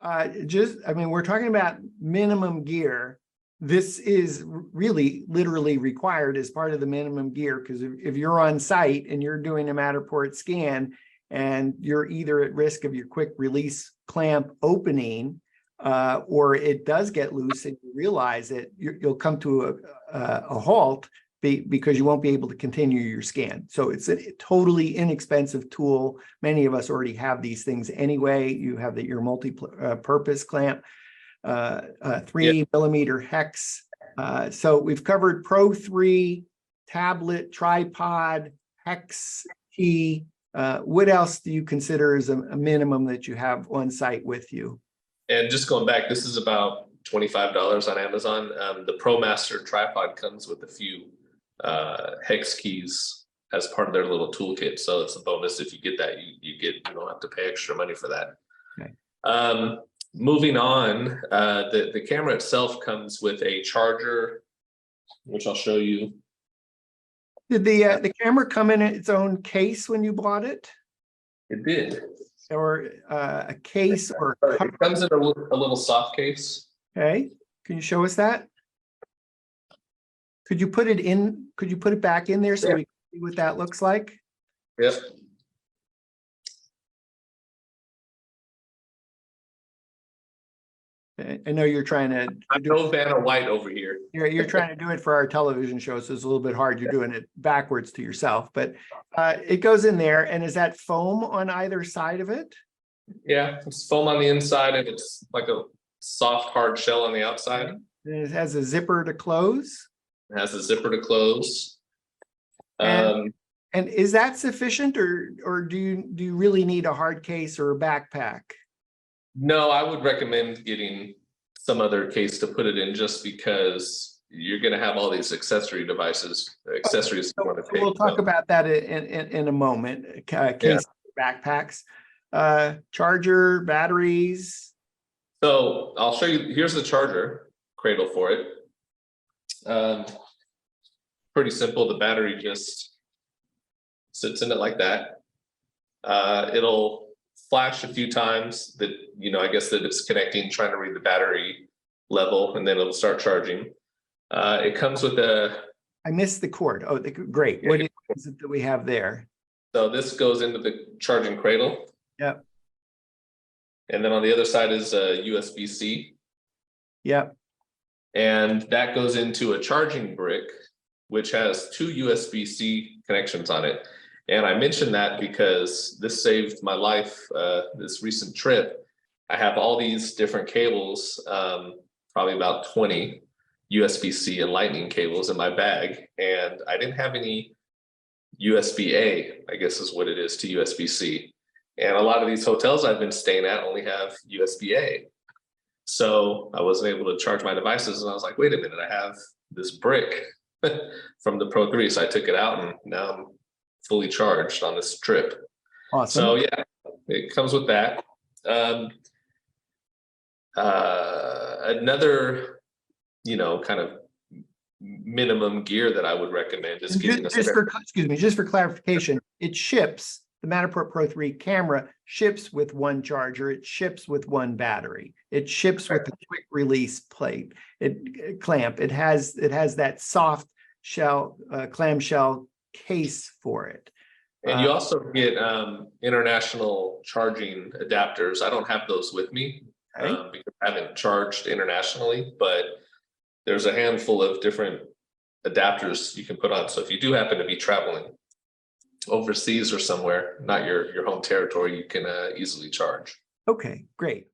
I mean, we're talking about minimum gear. This is really literally required as part of the minimum gear, because if you're on site and you're doing a Matterport scan and you're either at risk of your quick release clamp opening, or it does get loose and you realize it, you'll come to a halt because you won't be able to continue your scan. So it's a totally inexpensive tool. Many of us already have these things anyway. You have your multi-purpose clamp, 3mm hex. So we've covered Pro 3, tablet, tripod, hex key. What else do you consider as a minimum that you have on site with you? And just going back, this is about $25 on Amazon. The ProMaster tripod comes with a few hex keys as part of their little toolkit, so it's a bonus if you get that. You don't have to pay extra money for that. Okay. Moving on, the camera itself comes with a charger, which I'll show you. Did the camera come in its own case when you bought it? It did. Or a case, or it comes in a little soft case. Okay, can you show us that? Could you put it in? Could you put it back in there so we can see what that looks like? Yep. I know you're trying to. I'm no fan of white over here. You're trying to do it for our television show, so it's a little bit hard. You're doing it backwards to yourself, but it goes in there. And is that foam on either side of it? Yeah, it's foam on the inside, and it's like a soft, hard shell on the outside. And it has a zipper to close. It has a zipper to close. And is that sufficient, or do you really need a hard case or a backpack? No, I would recommend getting some other case to put it in, just because you're going to have all these accessories you want to take. We'll talk about that in a moment. Case backpacks, charger, batteries. So I'll show you. Here's the charger cradle for it. Pretty simple. The battery just sits in it like that. It'll flash a few times that, I guess that it's connecting, trying to read the battery level, and then it'll start charging. It comes with I missed the cord. Oh, great. What is it that we have there? So this goes into the charging cradle. Yep. And then on the other side is a USB-C. Yep. And that goes into a charging brick, which has two USB-C connections on it. And I mentioned that because this saved my life this recent trip. I have all these different cables, probably about 20 USB-C and lightning cables in my bag. And I didn't have any USB-A, I guess is what it is, to USB-C. And a lot of these hotels I've been staying at only have USB-A. So I wasn't able to charge my devices. And I was like, wait a minute, I have this brick from the Pro 3. So I took it out, and now I'm fully charged on this trip. Awesome. So yeah, it comes with that. Another, kind of minimum gear that I would recommend is getting just for clarification, it ships. The Matterport Pro 3 camera ships with one charger. It ships with one battery. It ships with the quick release plate. Clamp. It has that soft shell clamshell case for it. And you also get international charging adapters. I don't have those with me because I haven't charged internationally, but there's a handful of different adapters you can put on. So if you do happen to be traveling overseas or somewhere, not your home territory, you can easily charge. Okay, great.